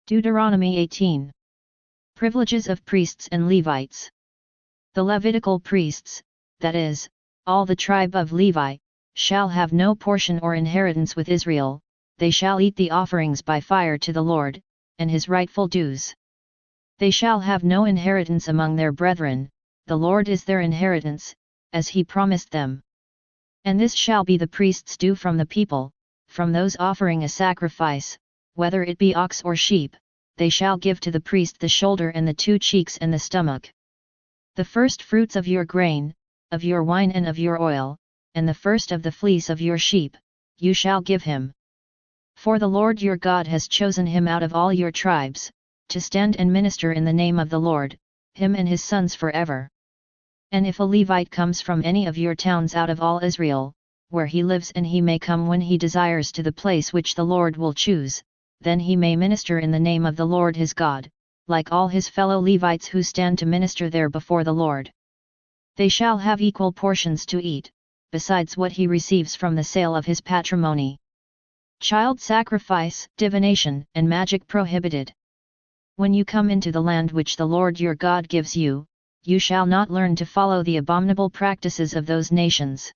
Deuteronomy 18. Privileges of priests and Levites. The Levitical priests, that is, all the tribe of Levi, shall have no portion or inheritance with Israel. They shall eat the offerings by fire to the Lord, and his rightful dues. They shall have no inheritance among their brethren, the Lord is their inheritance, as he promised them. And this shall be the priest's due from the people, from those offering a sacrifice, whether it be ox or sheep, they shall give to the priest the shoulder and the 2 cheeks and the stomach. The first fruits of your grain, of your wine and of your oil, and the first of the fleece of your sheep, you shall give him. For the Lord your God has chosen him out of all your tribes, to stand and minister in the name of the Lord, him and his sons forever. And if a Levite comes from any of your towns out of all Israel, where he lives, and he may come when he desires to the place which the Lord will choose, then he may minister in the name of the Lord his God, like all his fellow Levites who stand to minister there before the Lord. They shall have equal portions to eat, besides what he receives from the sale of his patrimony. Child sacrifice, divination, and magic prohibited. When you come into the land which the Lord your God gives you, you shall not learn to follow the abominable practices of those nations.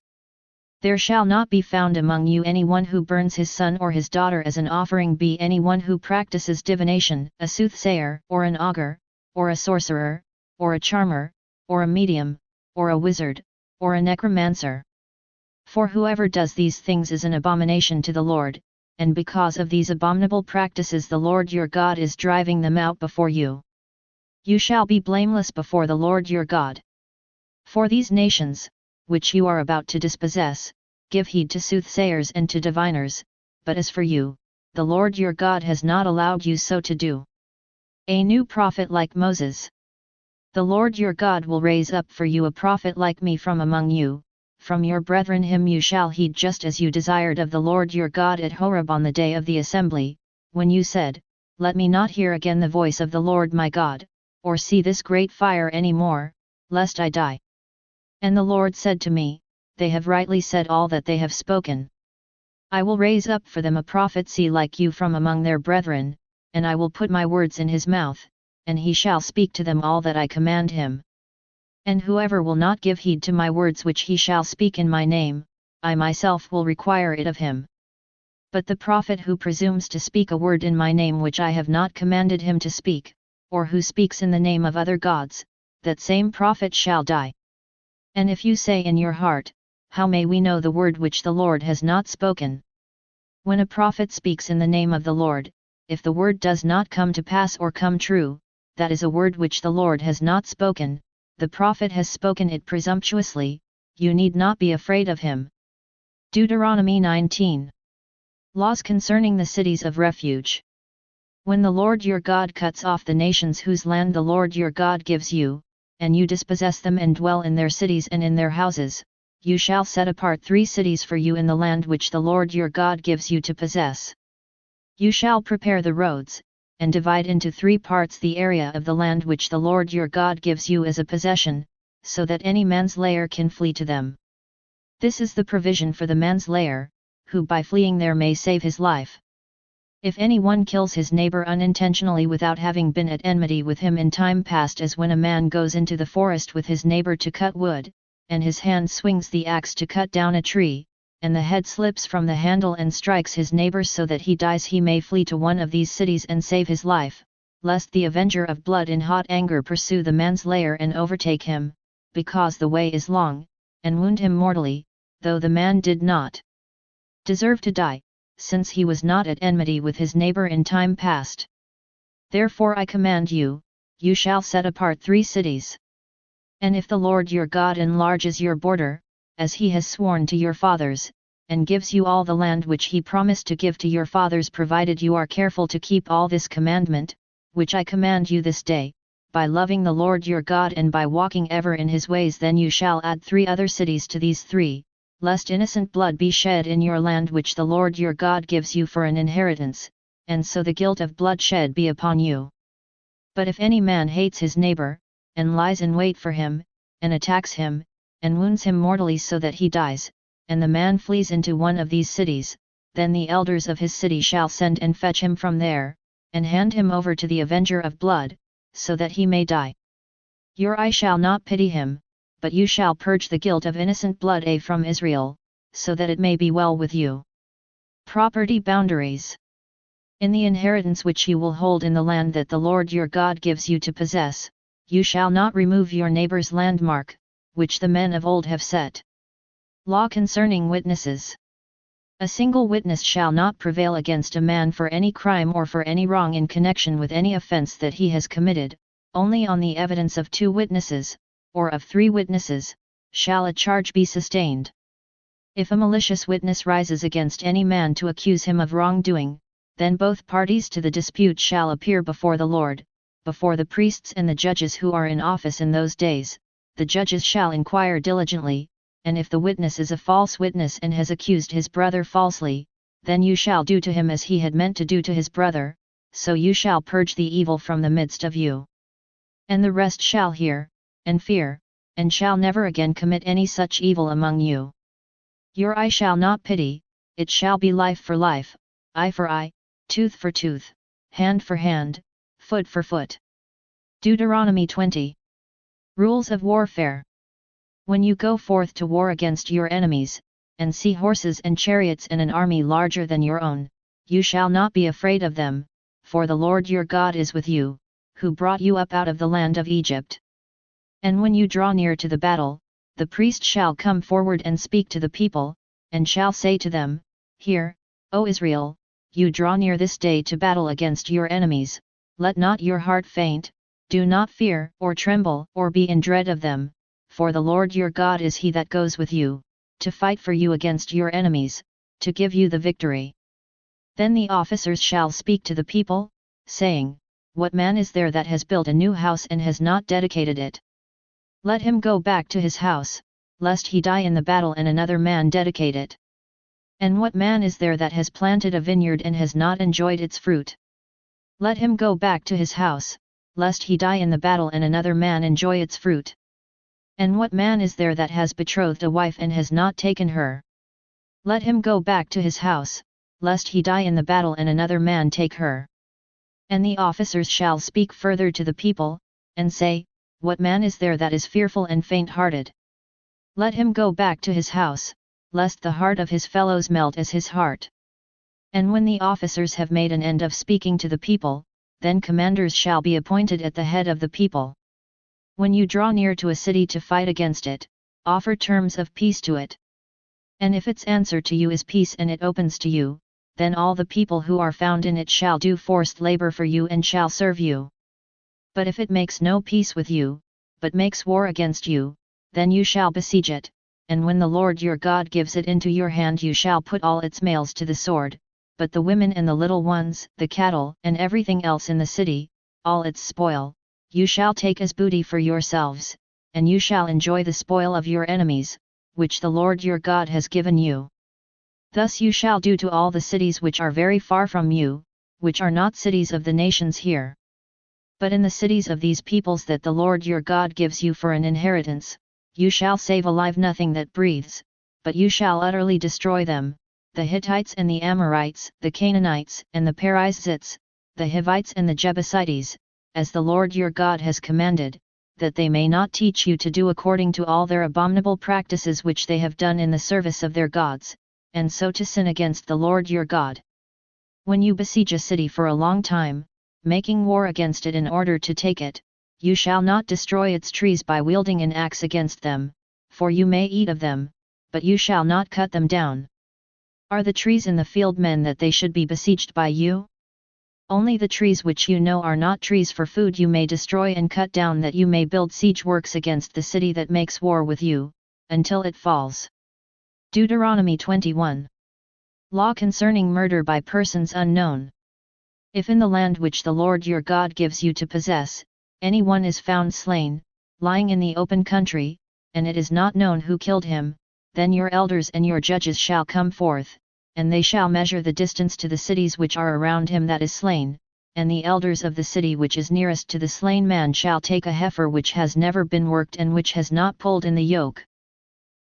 There shall not be found among you anyone who burns his son or his daughter as an offering, be anyone who practices divination, a soothsayer, or an augur, or a sorcerer, or a charmer, or a medium, or a wizard, or a necromancer. For whoever does these things is an abomination to the Lord, and because of these abominable practices the Lord your God is driving them out before you. You shall be blameless before the Lord your God. For these nations, which you are about to dispossess, give heed to soothsayers and to diviners, but as for you, the Lord your God has not allowed you so to do. A new prophet like Moses. The Lord your God will raise up for you a prophet like me from among you, from your brethren. Him you shall heed, just as you desired of the Lord your God at Horeb on the day of the assembly, when you said, Let me not hear again the voice of the Lord my God, or see this great fire any more, lest I die. And the Lord said to me, They have rightly said all that they have spoken. I will raise up for them a prophet like you from among their brethren, and I will put my words in his mouth, and he shall speak to them all that I command him. And whoever will not give heed to my words which he shall speak in my name, I myself will require it of him. But the prophet who presumes to speak a word in my name which I have not commanded him to speak, or who speaks in the name of other gods, that same prophet shall die. And if you say in your heart, How may we know the word which the Lord has not spoken? When a prophet speaks in the name of the Lord, if the word does not come to pass or come true, that is a word which the Lord has not spoken, the prophet has spoken it presumptuously, you need not be afraid of him. Deuteronomy 19. Laws concerning the cities of refuge. When the Lord your God cuts off the nations whose land the Lord your God gives you, and you dispossess them and dwell in their cities and in their houses, you shall set apart 3 cities for you in the land which the Lord your God gives you to possess. You shall prepare the roads, and divide into 3 parts the area of the land which the Lord your God gives you as a possession, so that any manslayer can flee to them. This is the provision for the manslayer, who by fleeing there may save his life. If anyone kills his neighbor unintentionally without having been at enmity with him in time past, as when a man goes into the forest with his neighbor to cut wood, and his hand swings the axe to cut down a tree, and the head slips from the handle and strikes his neighbor so that he dies, he may flee to one of these cities and save his life, lest the avenger of blood in hot anger pursue the manslayer and overtake him, because the way is long, and wound him mortally, though the man did not deserve to die, since he was not at enmity with his neighbor in time past. Therefore I command you, you shall set apart 3 cities. And if the Lord your God enlarges your border, as he has sworn to your fathers, and gives you all the land which he promised to give to your fathers, provided you are careful to keep all this commandment, which I command you this day, by loving the Lord your God and by walking ever in his ways, then you shall add 3 other cities to these 3, lest innocent blood be shed in your land which the Lord your God gives you for an inheritance, and so the guilt of bloodshed be upon you. But if any man hates his neighbor, and lies in wait for him, and attacks him, and wounds him mortally so that he dies, and the man flees into one of these cities, then the elders of his city shall send and fetch him from there, and hand him over to the avenger of blood, so that he may die. Your eye shall not pity him, but you shall purge the guilt of innocent blood from Israel, so that it may be well with you. Property boundaries. In the inheritance which you will hold in the land that the Lord your God gives you to possess, you shall not remove your neighbor's landmark, which the men of old have set. Law concerning witnesses. A single witness shall not prevail against a man for any crime or for any wrong in connection with any offense that he has committed. Only on the evidence of 2 witnesses, or of 3 witnesses, shall a charge be sustained. If a malicious witness rises against any man to accuse him of wrongdoing, then both parties to the dispute shall appear before the Lord, before the priests and the judges who are in office in those days. The judges shall inquire diligently, and if the witness is a false witness and has accused his brother falsely, then you shall do to him as he had meant to do to his brother, so you shall purge the evil from the midst of you. And the rest shall hear, and fear, and shall never again commit any such evil among you. Your eye shall not pity, it shall be life for life, eye for eye, tooth for tooth, hand for hand, foot for foot. Deuteronomy 20. Rules of warfare. When you go forth to war against your enemies, and see horses and chariots and an army larger than your own, you shall not be afraid of them, for the Lord your God is with you, who brought you up out of the land of Egypt. And when you draw near to the battle, the priest shall come forward and speak to the people, and shall say to them, Hear, O Israel, you draw near this day to battle against your enemies, let not your heart faint, do not fear or tremble or be in dread of them, for the Lord your God is he that goes with you, to fight for you against your enemies, to give you the victory. Then the officers shall speak to the people, saying, What man is there that has built a new house and has not dedicated it? Let him go back to his house, lest he die in the battle and another man dedicate it. And what man is there that has planted a vineyard and has not enjoyed its fruit? Let him go back to his house, lest he die in the battle and another man enjoy its fruit. And what man is there that has betrothed a wife and has not taken her? Let him go back to his house, lest he die in the battle and another man take her. And the officers shall speak further to the people, and say, What man is there that is fearful and faint-hearted? Let him go back to his house, lest the heart of his fellows melt as his heart. And when the officers have made an end of speaking to the people, then commanders shall be appointed at the head of the people. When you draw near to a city to fight against it, offer terms of peace to it. And if its answer to you is peace and it opens to you, then all the people who are found in it shall do forced labor for you and shall serve you. But if it makes no peace with you, but makes war against you, then you shall besiege it, and when the Lord your God gives it into your hand you shall put all its males to the sword, but the women and the little ones, the cattle, and everything else in the city, all its spoil, you shall take as booty for yourselves, and you shall enjoy the spoil of your enemies, which the Lord your God has given you. Thus you shall do to all the cities which are very far from you, which are not cities of the nations here. But in the cities of these peoples that the Lord your God gives you for an inheritance, you shall save alive nothing that breathes, but you shall utterly destroy them, the Hittites and the Amorites, the Canaanites and the Perizzites, the Hivites and the Jebusites, as the Lord your God has commanded, that they may not teach you to do according to all their abominable practices which they have done in the service of their gods, and so to sin against the Lord your God. When you besiege a city for a long time, making war against it in order to take it, you shall not destroy its trees by wielding an axe against them, for you may eat of them, but you shall not cut them down. Are the trees in the field men that they should be besieged by you? Only the trees which you know are not trees for food you may destroy and cut down, that you may build siege works against the city that makes war with you, until it falls. Deuteronomy 21. Law concerning murder by persons unknown. If in the land which the Lord your God gives you to possess, anyone is found slain, lying in the open country, and it is not known who killed him, then your elders and your judges shall come forth, and they shall measure the distance to the cities which are around him that is slain, and the elders of the city which is nearest to the slain man shall take a heifer which has never been worked and which has not pulled in the yoke.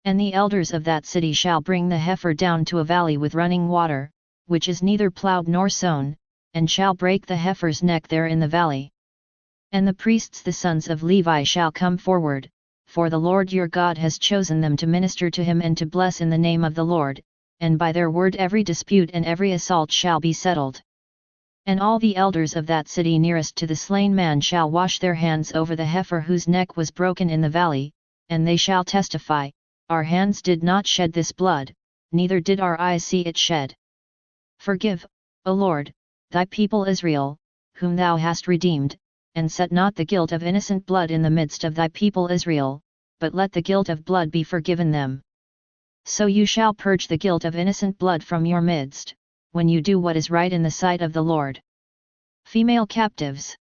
And the elders of that city shall bring the heifer down to a valley with running water, which is neither plowed nor sown, and shall break the heifer's neck there in the valley. And the priests the sons of Levi shall come forward, for the Lord your God has chosen them to minister to him and to bless in the name of the Lord, and by their word every dispute and every assault shall be settled. And all the elders of that city nearest to the slain man shall wash their hands over the heifer whose neck was broken in the valley, and they shall testify, our hands did not shed this blood, neither did our eyes see it shed. Forgive, O Lord, thy people Israel, whom thou hast redeemed, and set not the guilt of innocent blood in the midst of thy people Israel, but let the guilt of blood be forgiven them. So you shall purge the guilt of innocent blood from your midst, when you do what is right in the sight of the Lord. Female captives.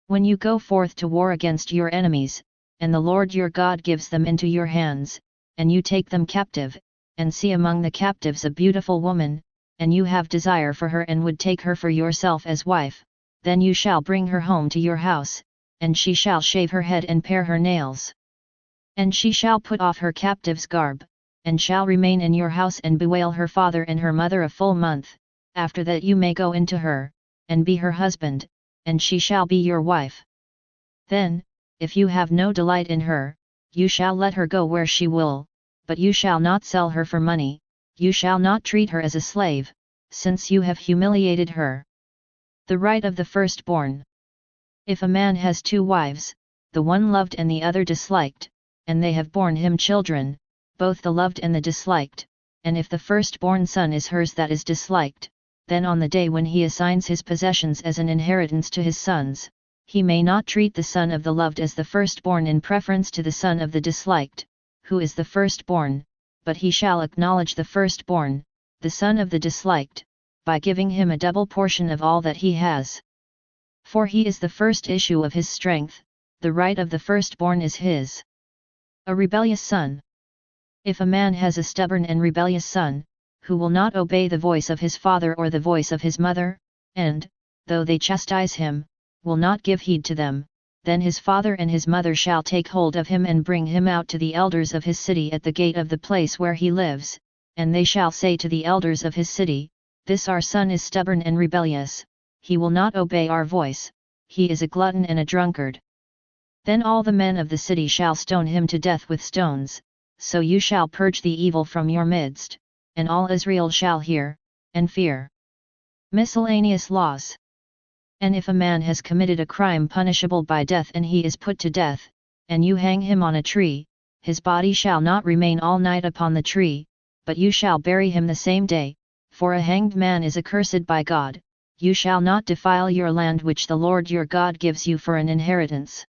When you go forth to war against your enemies, and the Lord your God gives them into your hands, and you take them captive, and see among the captives a beautiful woman, and you have desire for her and would take her for yourself as wife, then you shall bring her home to your house, and she shall shave her head and pare her nails. And she shall put off her captive's garb, and shall remain in your house and bewail her father and her mother a full month. After that you may go into her, and be her husband, and she shall be your wife. Then, if you have no delight in her, you shall let her go where she will, but you shall not sell her for money, you shall not treat her as a slave, since you have humiliated her. The right of the firstborn. If a man has two wives, the one loved and the other disliked, and they have borne him children, both the loved and the disliked, and if the firstborn son is hers that is disliked, then on the day when he assigns his possessions as an inheritance to his sons, he may not treat the son of the loved as the firstborn in preference to the son of the disliked, who is the firstborn, but he shall acknowledge the firstborn, the son of the disliked, by giving him a double portion of all that he has. For he is the first issue of his strength, the right of the firstborn is his. A rebellious son. If a man has a stubborn and rebellious son, who will not obey the voice of his father or the voice of his mother, and, though they chastise him, will not give heed to them, then his father and his mother shall take hold of him and bring him out to the elders of his city at the gate of the place where he lives, and they shall say to the elders of his city, this our son is stubborn and rebellious, he will not obey our voice, he is a glutton and a drunkard. Then all the men of the city shall stone him to death with stones, so you shall purge the evil from your midst, and all Israel shall hear, and fear. Miscellaneous laws. And if a man has committed a crime punishable by death and he is put to death, and you hang him on a tree, his body shall not remain all night upon the tree, but you shall bury him the same day, for a hanged man is accursed by God. You shall not defile your land which the Lord your God gives you for an inheritance.